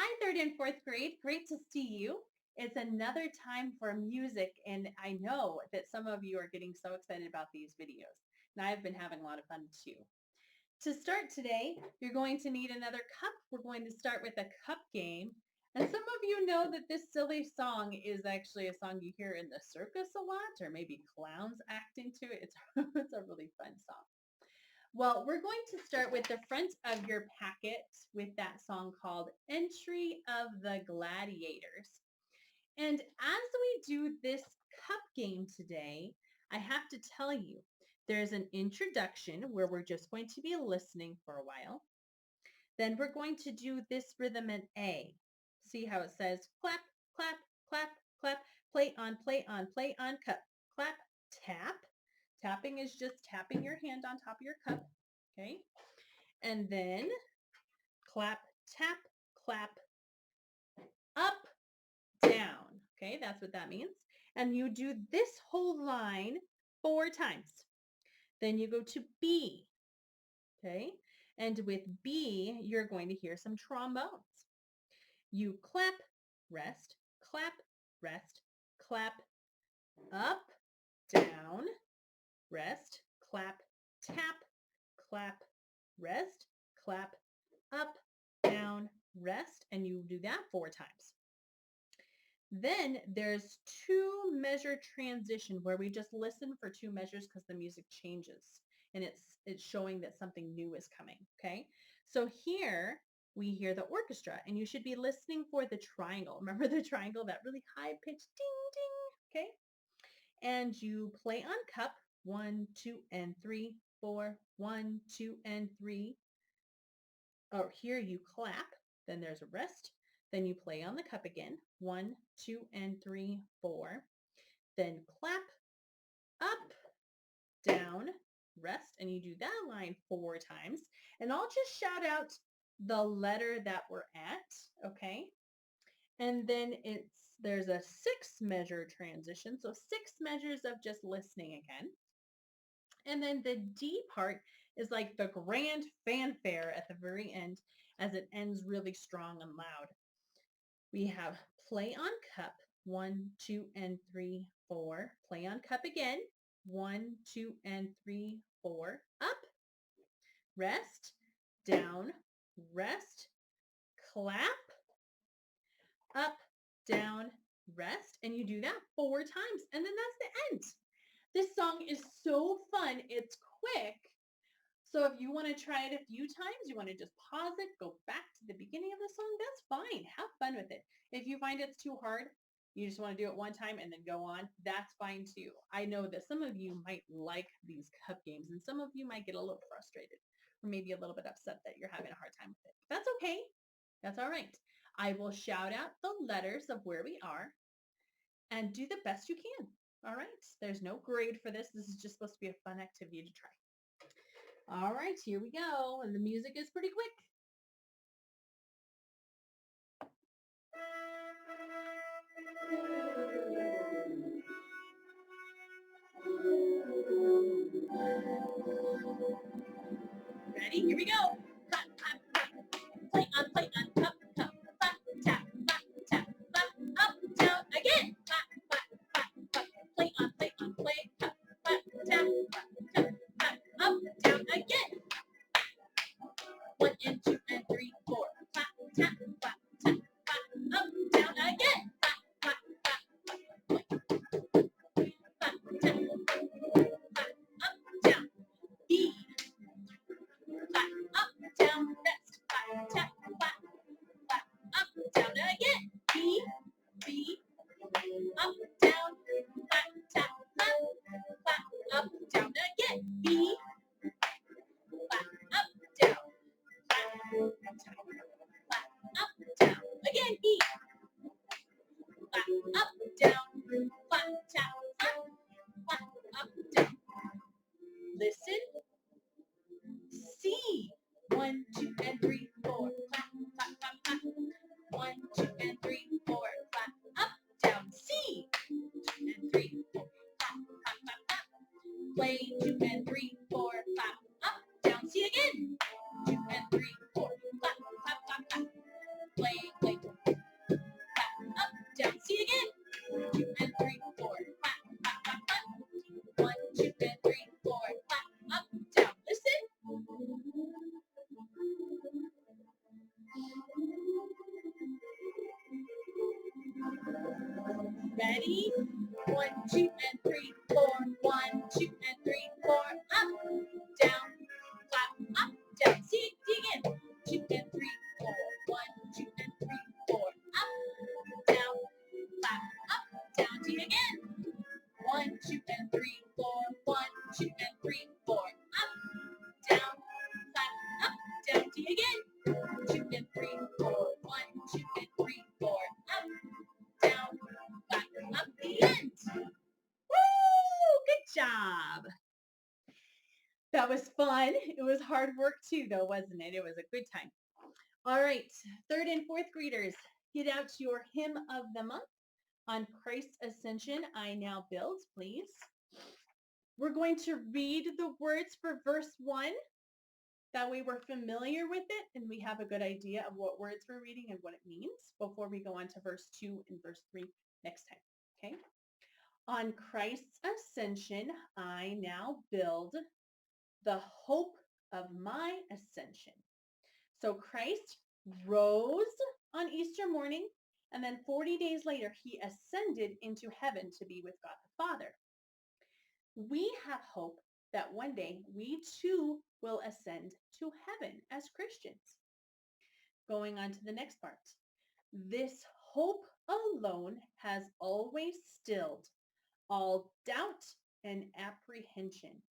Hi, third and fourth grade. Great to see you. It's another time for music, and I know that some of you are getting so excited about these videos, and I've been having a lot of fun too. To start today, you're going to need another cup. We're going to start with a cup game. And some of you know that this silly song is actually a song you hear in the circus a lot, or maybe clowns acting to it. It's a really fun song. Well, we're going to start with the front of your packet with that song called Entry of the Gladiators. And as we do this cup game today, I have to tell you, there's an introduction where we're just going to be listening for a while. Then we're going to do this rhythm in A. See how it says clap, clap, clap, clap, play on, play on, play on, cup, clap, tap. Tapping is just tapping your hand on top of your cup, okay? And then clap, tap, clap, up, down. Okay, that's what that means. And you do this whole line 4 times. Then you go to B, okay? And with B, you're going to hear some trombones. You clap, rest, clap, up, down, rest, clap, tap, clap, rest, clap, up, down, rest, and you do that 4 times. Then there's 2-measure transition where we just listen for 2 measures because the music changes and it's showing that something new is coming, okay? So here we hear the orchestra and you should be listening for the triangle. Remember the triangle, that really high pitched ding ding, okay? And you play on cup 1, 2, and 3, 4, 1, 2, and 3. Oh, here you clap, then there's a rest. Then you play on the cup again. 1, 2, and 3, 4. Then clap, up, down, rest. And you do that line 4 times. And I'll just shout out the letter that we're at, okay? And then there's a 6-measure transition. So 6 measures of just listening again. And then the D part is like the grand fanfare at the very end as it ends really strong and loud. We have play on cup, 1, 2, and 3, 4. Play on cup again, 1, 2, and 3, 4. Up, rest, down, rest, clap, up, down, rest. And you do that 4 times. And then that's the end. This song is so fun. It's quick. So if you want to try it a few times, you want to just pause it, go back to the beginning of the song, that's fine. Have fun with it. If you find it's too hard, you just want to do it one time and then go on, that's fine too. I know that some of you might like these cup games and some of you might get a little frustrated or maybe a little bit upset that you're having a hard time with it. That's okay. That's all right. I will shout out the letters of where we are and do the best you can. All right. There's no grade for this. This is just supposed to be a fun activity to try. All right, here we go. And the music is pretty quick. Ready? Here we go. Clap, clap, clap. Play on, cup, cup. Clap, tap, clap, tap, clap. Up, down, again. Clap, clap, clap, clap. Play on, play, cup. Clap, tap, clap, tap, clap. Up, down, again. 1 and 2 and 3, 4. Clap, tap, clap, tap, clap. Up, down, again. Clap, clap, clap, clap. Play. Clap, tap, clap. Up, down. B. Clap, up, down, rest. Clap, tap, clap, clap. Up, down, again. B, B. Up, down, clap, tap, clap, clap. Up, down, again. B. Clap, up, down, clap, tap, clap. Up, down, again. B. Clap, up, down, clap, tap, clap, clap. Up, down. Listen. C. 1, 2, and 3, 4. Clap, clap, clap, clap. 1, 2, and 3, 4. Clap, up, down. C. 2 and 3, 4. Clap, clap, clap, clap. Play 2 and 3, 4. Clap, up, down. C again. 2 and 3, 4. Clap, clap, clap, clap. Play, play, Ready? 1, 2, and 3, 4. 1, 2, and 3, 4. Up, down, clap, up, down. See again. 2 and 3, 4. 1, 2, and 3, 4. Up, down, clap, up, down. See again. 1, 2, and 3, 4. 1, 2, and 3, 4. Up, down, clap, up, down. See again. 2 and 3, 4. 1, 2, and 3, 4. Up, down, clap, up. The end. Woo! Good job. That was fun. It was hard work too, though, wasn't it? It was a good time. All right, third and fourth graders, get out your hymn of the month. On Christ's ascension, I now build, please. We're going to read the words for verse 1. That way we're familiar with it and we have a good idea of what words we're reading and what it means before we go on to verse 2 and verse 3 next time. Okay? On Christ's ascension, I now build the hope of my ascension. So Christ rose on Easter morning, and then 40 days later, he ascended into heaven to be with God the Father. We have hope that one day we too will ascend to heaven as Christians. Going on to the next part. This hope alone has always stilled all doubt and apprehension.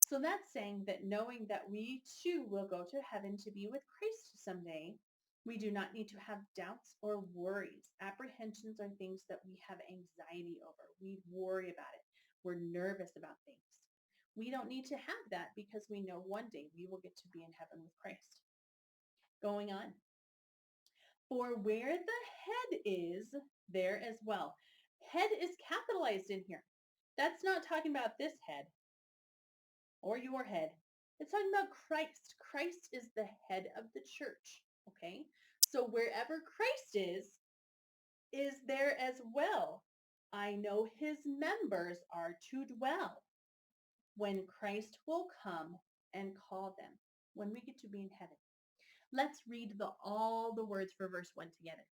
So that's saying that knowing that we too will go to heaven to be with Christ someday, we do not need to have doubts or worries. Apprehensions are things that we have anxiety over. We worry about it. We're nervous about things. We don't need to have that because we know one day we will get to be in heaven with Christ. Going on. For where the head is, there as well. Head is capitalized in here. That's not talking about this head or your head. It's talking about Christ. Christ is the head of the church. Okay? So wherever Christ is there as well. I know his members are to dwell when Christ will come and call them, when we get to be in heaven. Let's read all the words for verse 1 together.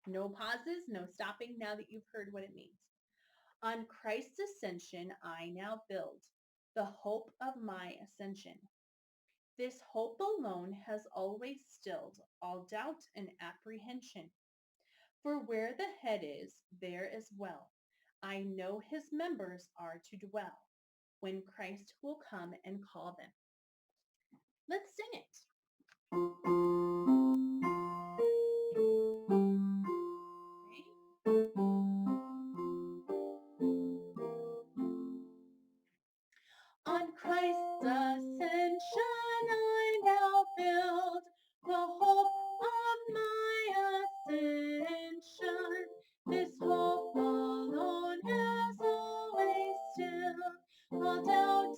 No pauses, no stopping now that you've heard what it means. On Christ's ascension, I now build the hope of my ascension. This hope alone has always stilled all doubt and apprehension. For where the head is, there as well. I know his members are to dwell when Christ will come and call them. Let's sing it. On Christ's ascension I now build the hope of my ascension. This hope alone has always stilled all doubt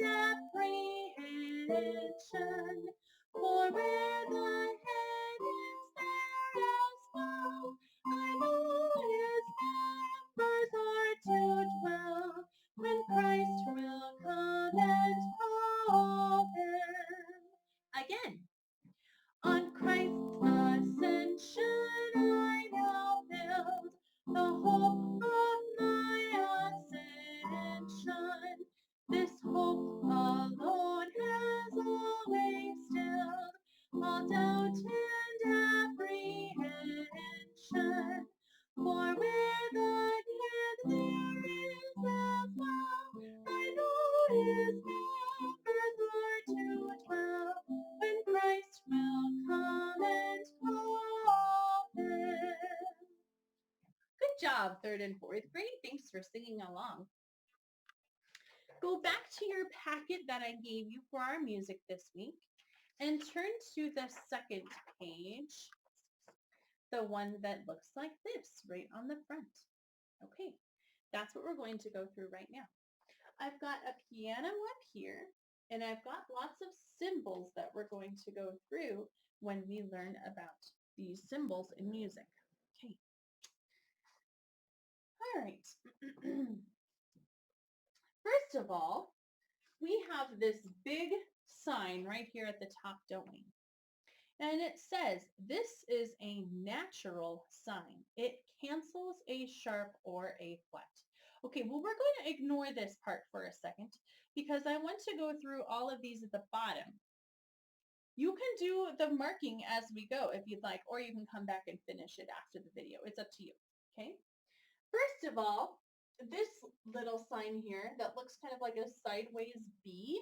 and apprehension. For where the head is, there as well. I know his members are to dwell when Christ will come and call them. Again, on Christ's ascension I now build the hope of my ascension. This hope alone has always stilled all doubt and apprehension. For where the head there is as well, I know his members are to dwell when Christ will come and call them. Good job, third and fourth grade. Thanks for singing along. Go back to your packet that I gave you for our music this week and turn to the second page, the one that looks like this right on the front. Okay, that's what we're going to go through right now. I've got a piano up here, and I've got lots of symbols that we're going to go through when we learn about these symbols in music. Okay. All right. First of all, we have this big sign right here at the top, don't we? And it says this is a natural sign. It cancels a sharp or a flat. Okay, well, we're going to ignore this part for a second because I want to go through all of these at the bottom. You can do the marking as we go if you'd like, or you can come back and finish it after the video. It's up to you. Okay. First of all, this little sign here that looks kind of like a sideways B,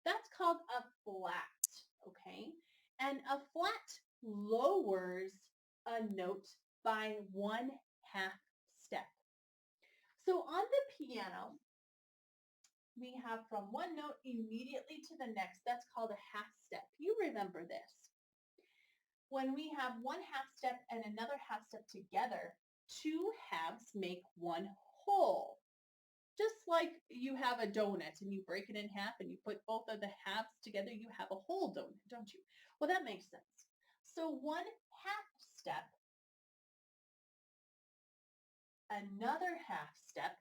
that's called a flat, okay? And a flat lowers a note by 1/2 step. So on the piano, we have from one note immediately to the next. That's called a half step. You remember this. When we have one half step and another half step together, two halves make one whole. Just like you have a donut and you break it in half and you put both of the halves together, you have a whole donut, don't you? Well, that makes sense. So one half step, another half step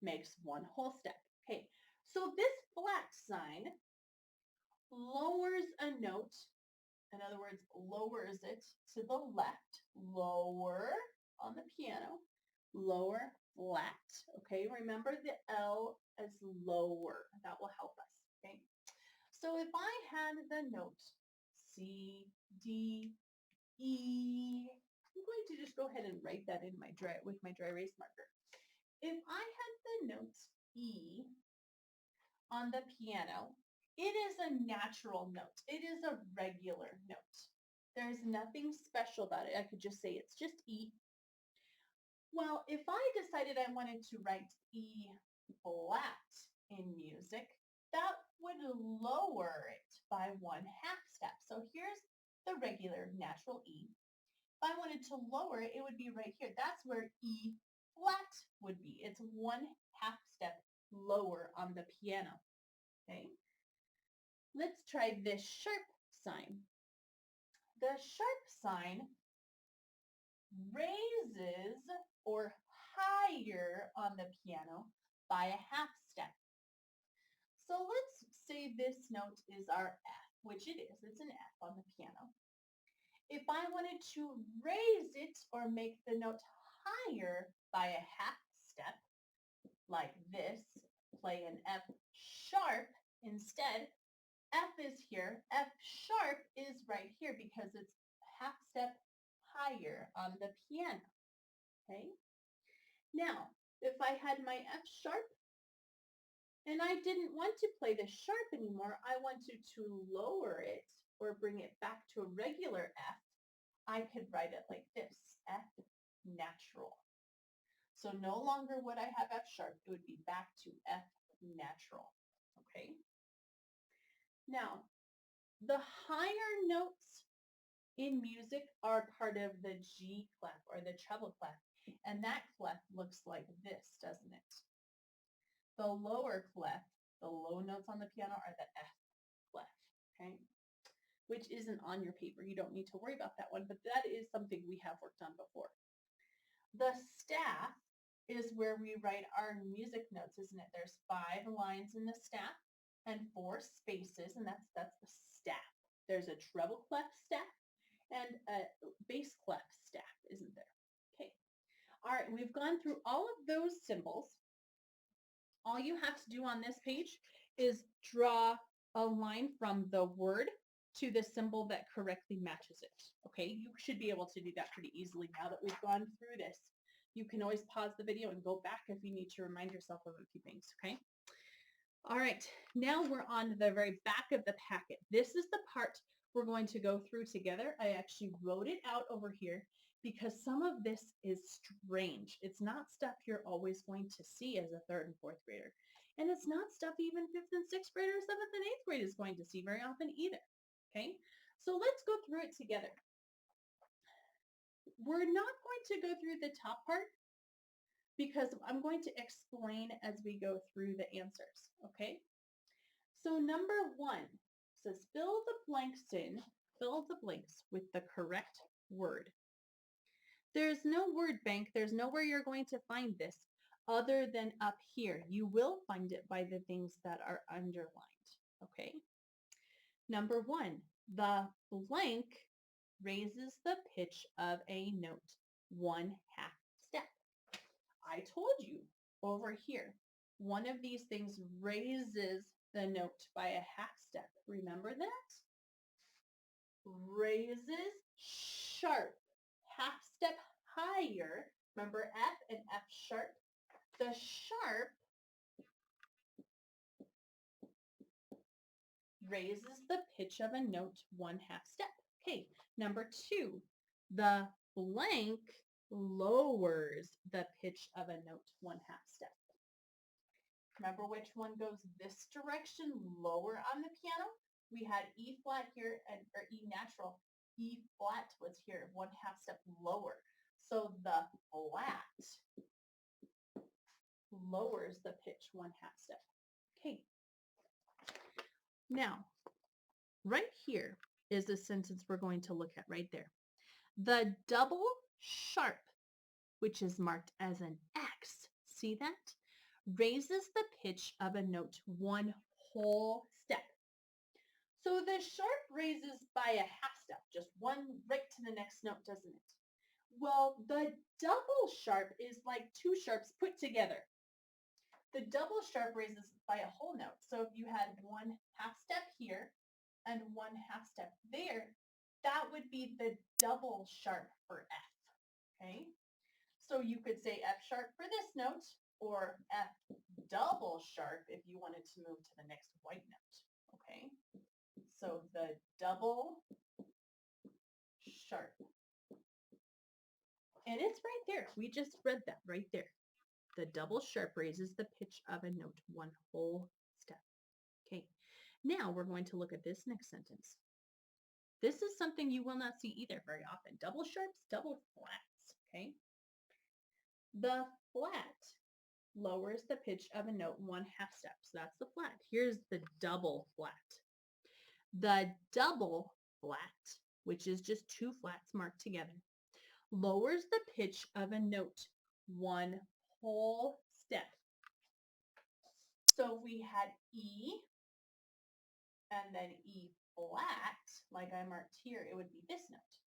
makes one whole step. Okay, so this flat sign lowers a note, in other words, lowers it to the left, lower on the piano, lower, flat. Okay, remember the L as lower. That will help us. Okay, so if I had the note C, D, E, I'm going to just go ahead and write that in my with my dry erase marker. If I had the note E on the piano, it is a natural note. It is a regular note. There's nothing special about it. I could just say it's just E. Well, if I decided I wanted to write E flat in music, that would lower it by 1/2 step. So here's the regular natural E. If I wanted to lower it, it would be right here. That's where E flat would be. It's 1/2 step lower on the piano. Okay. Let's try this sharp sign. The sharp sign raises or higher on the piano by a half step. So let's say this note is our F, which it is. It's an F on the piano. If I wanted to raise it or make the note higher by a half step, like this, play an F sharp instead, F is here. F sharp is right here because it's half step higher on the piano. Okay. Now, if I had my F sharp and I didn't want to play the sharp anymore, I wanted to lower it or bring it back to a regular F, I could write it like this, F natural. So no longer would I have F sharp, it would be back to F natural. Okay. Now, the higher notes in music are part of the G clef or the treble clef. And that clef looks like this, doesn't it? The lower clef, the low notes on the piano are the F clef, okay? Which isn't on your paper. You don't need to worry about that one, but that is something we have worked on before. The staff is where we write our music notes, isn't it? There's 5 lines in the staff and 4 spaces, and that's the staff. There's a treble clef staff and a bass clef staff, isn't there? Okay. All right, we've gone through all of those symbols. All you have to do on this page is draw a line from the word to the symbol that correctly matches it. Okay, you should be able to do that pretty easily now that we've gone through this. You can always pause the video and go back if you need to remind yourself of a few things, okay? All right, now we're on the very back of the packet. This is the part we're going to go through together. I actually wrote it out over here because some of this is strange. It's not stuff you're always going to see as a 3rd and 4th grader. And it's not stuff even 5th and 6th grade or 7th and 8th grade is going to see very often either. Okay, so let's go through it together. We're not going to go through the top part because I'm going to explain as we go through the answers, okay? So number 1 says fill the blanks with the correct word. There's no word bank. There's nowhere you're going to find this other than up here. You will find it by the things that are underlined, okay? Number 1, the blank raises the pitch of a note 1/2 step. I told you over here, one of these things raises the note by a half step. Remember that? Raises sharp, half step higher. Remember F and F sharp? The sharp raises the pitch of a note 1/2 step. Okay, number 2, the blank lowers the pitch of a note 1/2 step. Remember which one goes this direction, lower on the piano? We had E flat here or E natural. E flat was here, 1/2 step lower. So the flat lowers the pitch 1/2 step. Okay. Now, right here is the sentence we're going to look at right there. The double sharp, which is marked as an X, see that? Raises the pitch of a note 1 whole step. So the sharp raises by a half step, just one right to the next note, doesn't it? Well, the double sharp is like 2 sharps put together. The double sharp raises by a whole note. So if you had 1/2 step here and 1/2 step there, that would be the double sharp for F, okay? So you could say F sharp for this note or F double sharp if you wanted to move to the next white note, okay? So the double sharp. And it's right there. We just read that right there. The double sharp raises the pitch of a note 1 whole step. Okay, now we're going to look at this next sentence. This is something you will not see either very often. Double sharps, double flats, okay? The flat lowers the pitch of a note 1/2 step. So that's the flat. Here's the double flat. The double flat, which is just 2 flats marked together, lowers the pitch of a note 1 whole step. So if we had E and then E flat, like I marked here, it would be this note.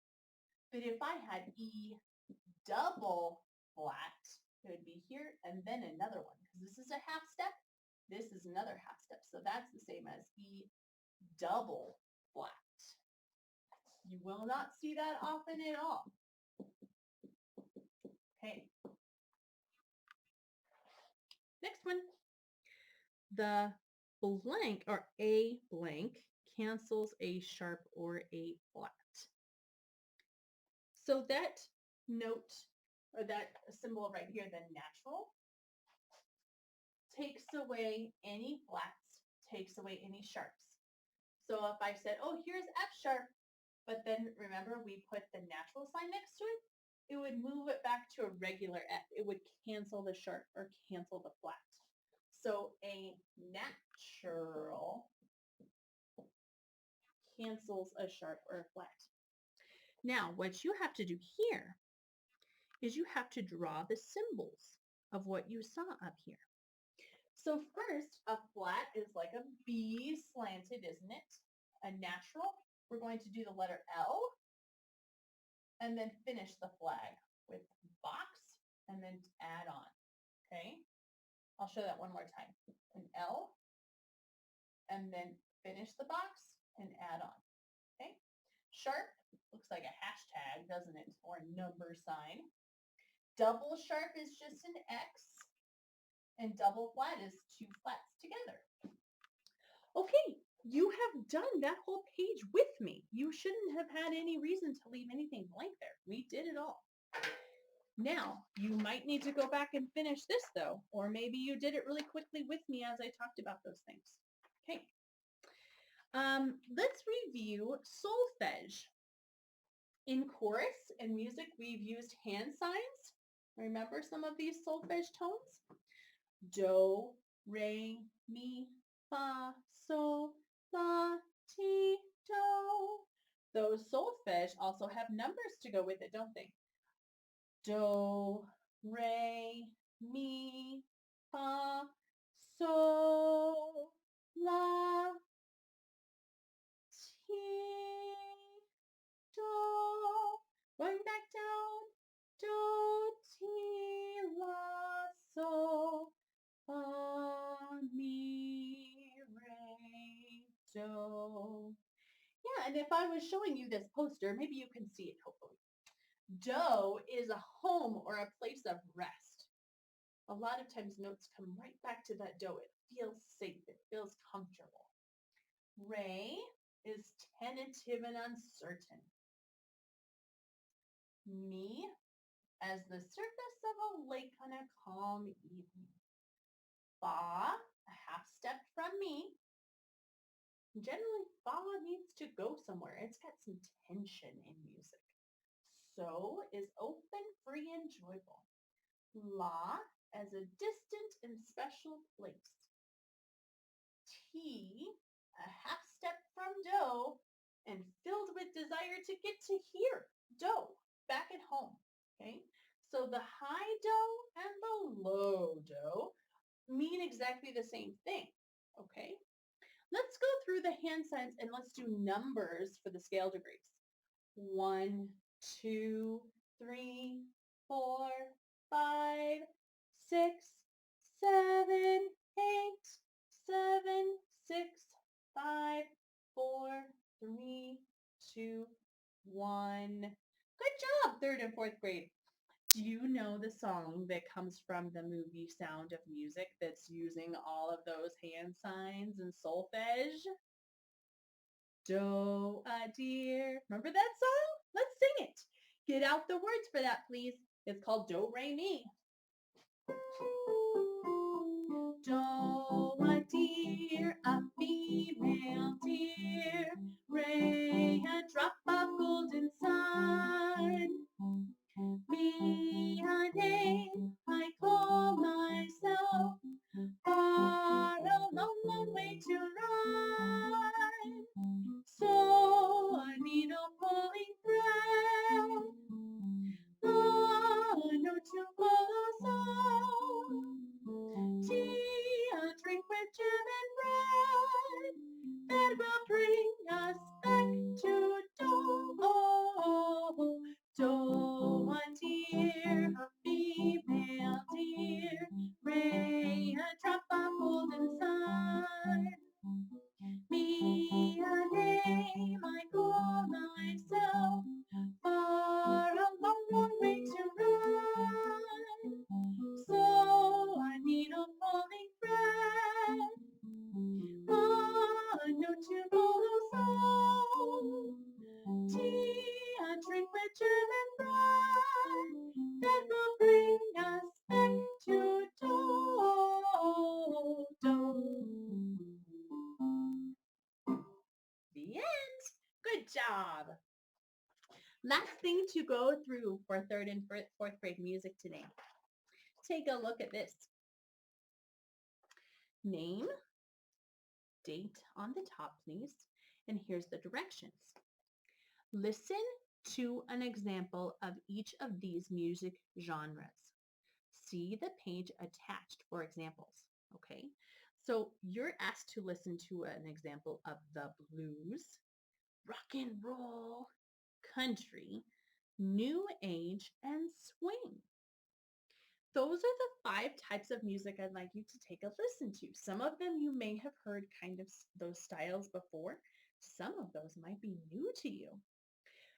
But if I had E double flat, it would be here and then another one, because this is a half step, this is another half step. So that's the same as E double flat. You will not see that often at all. Okay. Next one. The blank or a blank cancels a sharp or a flat. So that note or that symbol right here, the natural, takes away any flats, takes away any sharps. So if I said, oh, here's F sharp, but then remember we put the natural sign next to it, it would move it back to a regular F. It would cancel the sharp or cancel the flat. So a natural cancels a sharp or a flat. Now, what you have to do here is you have to draw the symbols of what you saw up here. So first, a flat is like a B slanted, isn't it? A natural, we're going to do the letter L and then finish the flag with box and then add on, okay? I'll show that one more time. An L and then finish the box and add on, okay? Sharp looks like a hashtag, doesn't it? Or a number sign. Double sharp is just an X. And double flat is 2 flats together. Okay, you have done that whole page with me. You shouldn't have had any reason to leave anything blank there. We did it all. Now, you might need to go back and finish this though, or maybe you did it really quickly with me as I talked about those things. Okay. Let's review solfege. In chorus and music, we've used hand signs. Remember some of these solfege tones? Do, re, mi, fa, sol, la, ti, do. Those solfege also have numbers to go with it, don't they? Do, re, mi, fa, sol, la, ti, do. Going back down. Do, ti, la, so, fa, mi, re, do. Yeah, and if I was showing you this poster, maybe you can see it, hopefully. Do is a home or a place of rest. A lot of times notes come right back to that do. It feels safe. It feels comfortable. Re is tentative and uncertain. Mi as the surface of a lake on a calm evening. Fa, a half step from mi. Generally, fa needs to go somewhere. It's got some tension in music. So is open, free, and joyful. La as a distant and special place. Ti, a half step from do, and filled with desire to get to hear do back at home. Okay, so the high do and the low do mean exactly the same thing. Okay, let's go through the hand signs and let's do numbers for the scale degrees. 1, 2, 3, 4, 5, 6, 7, 8, 7, 6, 5, 4, 3, 2, 1. Good job, third and fourth grade. Do you know the song that comes from the movie Sound of Music that's using all of those hand signs and solfege? Do, a dear. Remember that song? Let's sing it. Get out the words for that, please. It's called Do, Re, Mi. Do, a deer, a female deer. Re, a drop of golden sun. Mi, a name I call myself. Far a long, long way to run. So a needle pulling thread. La, no to follow song. Tea, a drink with jam and bread. That will bring us back to do. Do, a deer, a female deer. Ray, a drop of golden sun. Me, a name I call myself. Far a long, long way to run. So I need a falling thread. A note to follow soul. Tea, a drink with jam and bread. That will bring us back to do. The end. Good job. Last thing to go through for third and fourth grade music today. Take a look at this. Name, date on the top, please. And here's the directions. Listen to an example of each of these music genres. See the page attached for examples, okay? So you're asked to listen to an example of the blues, rock and roll, country, new age, and swing. Those are the 5 types of music I'd like you to take a listen to. Some of them you may have heard kind of those styles before. Some of those might be new to you.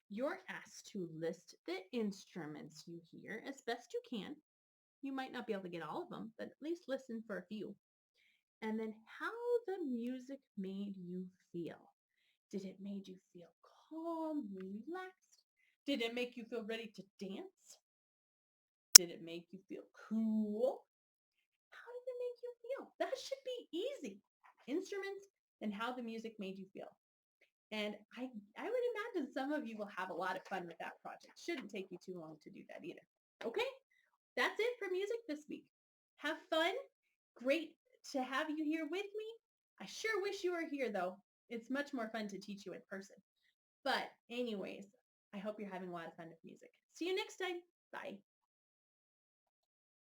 You're asked to list the instruments you hear as best you can. You might not be able to get all of them, but at least listen for a few. And then how the music made you feel. Did it make you feel calm, relaxed? Did it make you feel ready to dance? Did it make you feel cool? How did it make you feel? That should be easy. Instruments and how the music made you feel. And I would imagine some of you will have a lot of fun with that project. Shouldn't take you too long to do that either. Okay, that's it for music this week. Have fun. Great to have you here with me. I sure wish you were here though. It's much more fun to teach you in person. But anyways, I hope you're having a lot of fun with music. See you next time. Bye.